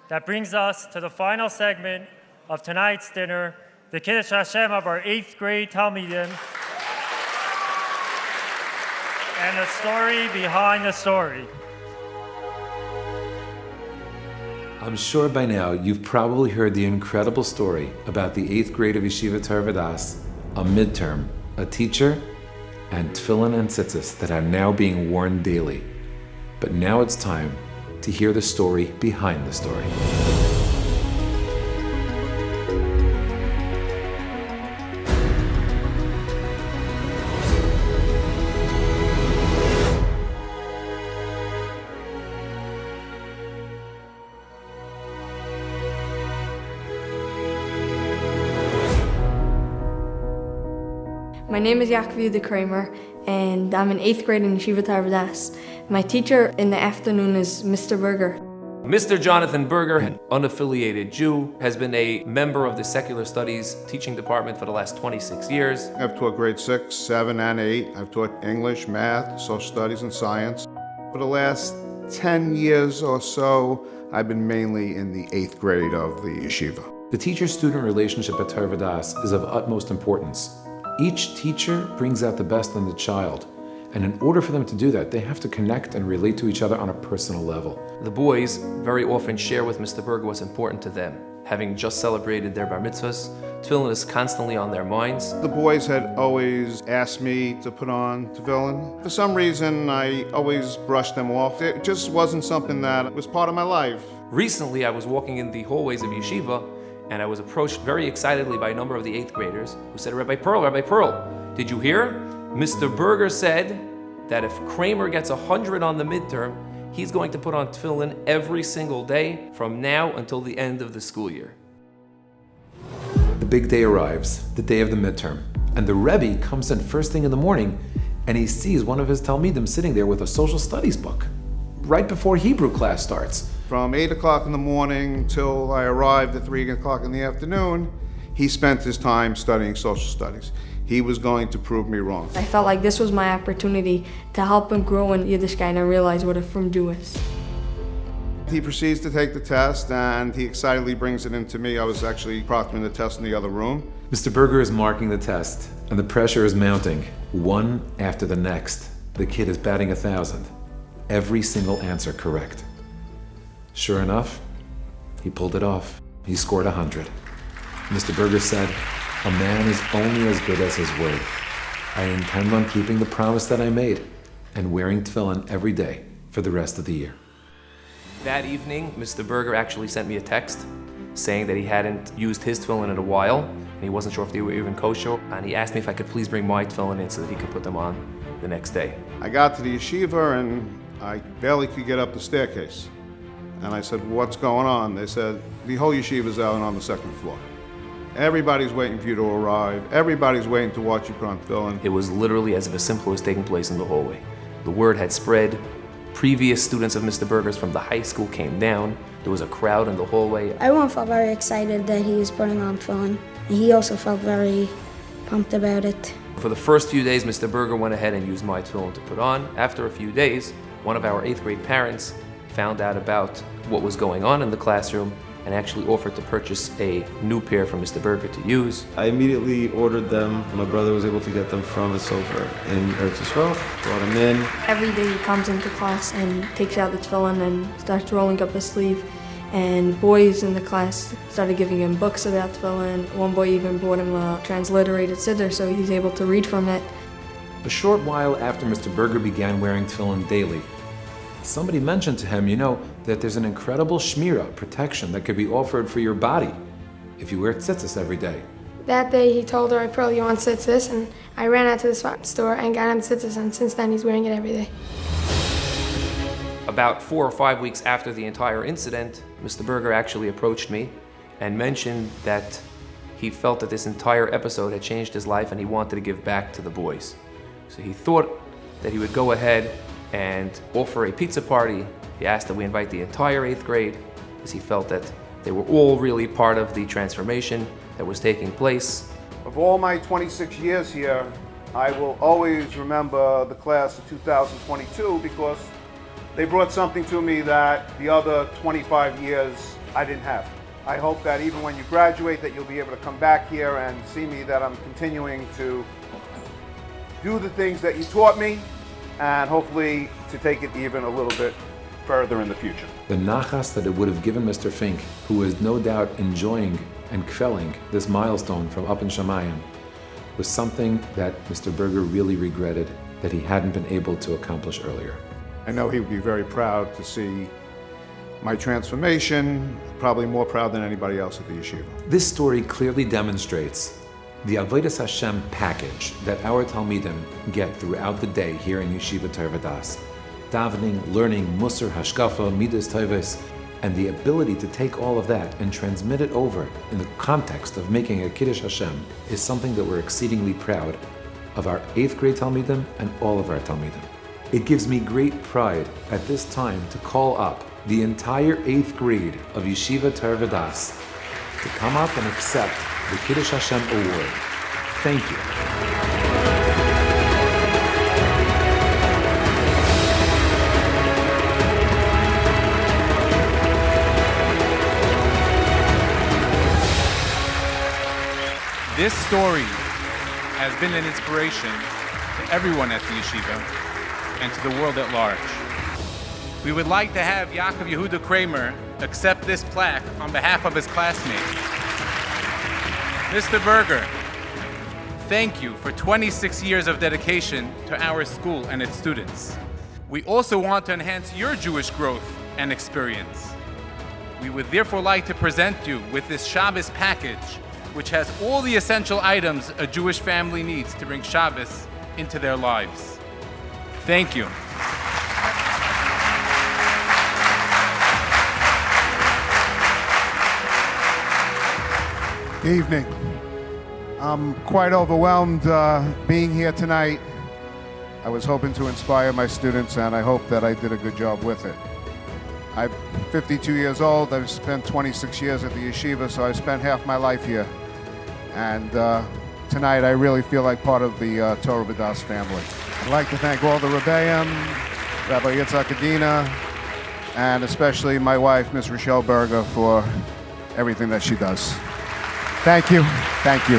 That brings us to the final segment of tonight's dinner, the Kiddush Hashem of our 8th grade Talmidim, and the story behind the story. I'm sure by now you've probably heard the incredible story about the 8th grade of Yeshiva Torah Vodaas, a midterm, a teacher, and tefillin and tzitzis that are now being worn daily. But now it's time to hear the story behind the story. My name is Yeshiva Kramer, and I'm in 8th grade in Yeshiva Torah Vodaas. My teacher in the afternoon is Mr. Berger. Mr. Jonathan Berger, an unaffiliated Jew, has been a member of the Secular Studies teaching department for the last 26 years. I've taught grade 6, 7, and 8. I've taught English, math, social studies, and science. For the last 10 years or so, I've been mainly in the 8th grade of the yeshiva. The teacher-student relationship at Torah Vodaas is of utmost importance. Each teacher brings out the best in the child, and in order for them to do that, they have to connect and relate to each other on a personal level. The boys very often share with Mr. Berger what's important to them. Having just celebrated their bar mitzvahs, tefillin is constantly on their minds. The boys had always asked me to put on tefillin. For some reason, I always brushed them off. It just wasn't something that was part of my life. Recently, I was walking in the hallways of yeshiva, and I was approached very excitedly by a number of the 8th graders who said, Rabbi Pearl, did you hear? Mr. Berger said that if Kramer gets 100 on the midterm, he's going to put on tefillin every single day from now until the end of the school year. The big day arrives, the day of the midterm, and the Rebbe comes in first thing in the morning and he sees one of his Talmidim sitting there with a social studies book right before Hebrew class starts. From 8 o'clock in the morning till I arrived at 3 o'clock in the afternoon, he spent his time studying social studies. He was going to prove me wrong. I felt like this was my opportunity to help him grow in Yiddishkeit and realize what a frum Jew is. He proceeds to take the test and he excitedly brings it in to me. I was actually proctoring the test in the other room. Mr. Berger is marking the test, and the pressure is mounting, one after the next. The kid is batting 1,000. Every single answer correct. Sure enough, he pulled it off. He scored 100. Mr. Berger said, "A man is only as good as his word. I intend on keeping the promise that I made and wearing tefillin every day for the rest of the year." That evening, Mr. Berger actually sent me a text saying that he hadn't used his tefillin in a while, and he wasn't sure if they were even kosher, and he asked me if I could please bring my tefillin in so that he could put them on the next day. I got to the yeshiva and I barely could get up the staircase. And I said, "What's going on?" They said, "The whole yeshiva's out on the 2nd floor. Everybody's waiting for you to arrive. Everybody's waiting to watch you put on tefillin." It was literally as if a symphony was taking place in the hallway. The word had spread. Previous students of Mr. Berger's from the high school came down. There was a crowd in the hallway. Everyone felt very excited that he was putting on tefillin, and he also felt very pumped about it. For the first few days, Mr. Berger went ahead and used my tefillin to put on. After a few days, one of our 8th grade parents found out about what was going on in the classroom and actually offered to purchase a new pair for Mr. Berger to use. I immediately ordered them. My brother was able to get them from the sofa in Eretz Yisrael, brought them in. Every day he comes into class and takes out the tefillin and starts rolling up his sleeve. And boys in the class started giving him books about tefillin. One boy even bought him a transliterated siddur so he's able to read from it. A short while after Mr. Berger began wearing tefillin daily, somebody mentioned to him, that there's an incredible shmira, protection, that could be offered for your body if you wear tzitzis every day. That day he told her, "Pearl, you want tzitzis?" And I ran out to the store and got him tzitzis, and since then he's wearing it every day. About 4 or 5 weeks after the entire incident, Mr. Berger actually approached me and mentioned that he felt that this entire episode had changed his life and he wanted to give back to the boys. So he thought that he would go ahead and offer a pizza party. He asked that we invite the entire 8th grade because he felt that they were all really part of the transformation that was taking place. Of all my 26 years here, I will always remember the class of 2022 because they brought something to me that the other 25 years I didn't have. I hope that even when you graduate that you'll be able to come back here and see me that I'm continuing to do the things that you taught me and hopefully to take it even a little bit further in the future. The nachas that it would have given Mr. Fink, who is no doubt enjoying and kvelling this milestone from up in Shamayim, was something that Mr. Berger really regretted that he hadn't been able to accomplish earlier. I know he would be very proud to see my transformation, probably more proud than anybody else at the yeshiva. This story clearly demonstrates the Avodas Hashem package that our Talmidim get throughout the day here in Yeshiva Torah Vodaas. Davening, learning, Musar, Hashkafa, Midas Toivos, and the ability to take all of that and transmit it over in the context of making a Kiddush Hashem is something that we're exceedingly proud of our 8th grade Talmidim and all of our Talmidim. It gives me great pride at this time to call up the entire 8th grade of Yeshiva Torah Vodaas to come up and accept the Kiddush Hashem Award. Thank you. This story has been an inspiration to everyone at the yeshiva and to the world at large. We would like to have Yaakov Yehuda Kramer accept this plaque on behalf of his classmates. Mr. Berger, thank you for 26 years of dedication to our school and its students. We also want to enhance your Jewish growth and experience. We would therefore like to present you with this Shabbos package, which has all the essential items a Jewish family needs to bring Shabbos into their lives. Thank you. Good evening. I'm quite overwhelmed being here tonight. I was hoping to inspire my students, and I hope that I did a good job with it. I'm 52 years old. I've spent 26 years at the yeshiva, so I spent half my life here. And tonight I really feel like part of the Torah Vodaas family. I'd like to thank all the Rebbeim, Rabbi Yitzhak Adina, and especially my wife, Ms. Rochelle Berger, for everything that she does. Thank you. Thank you.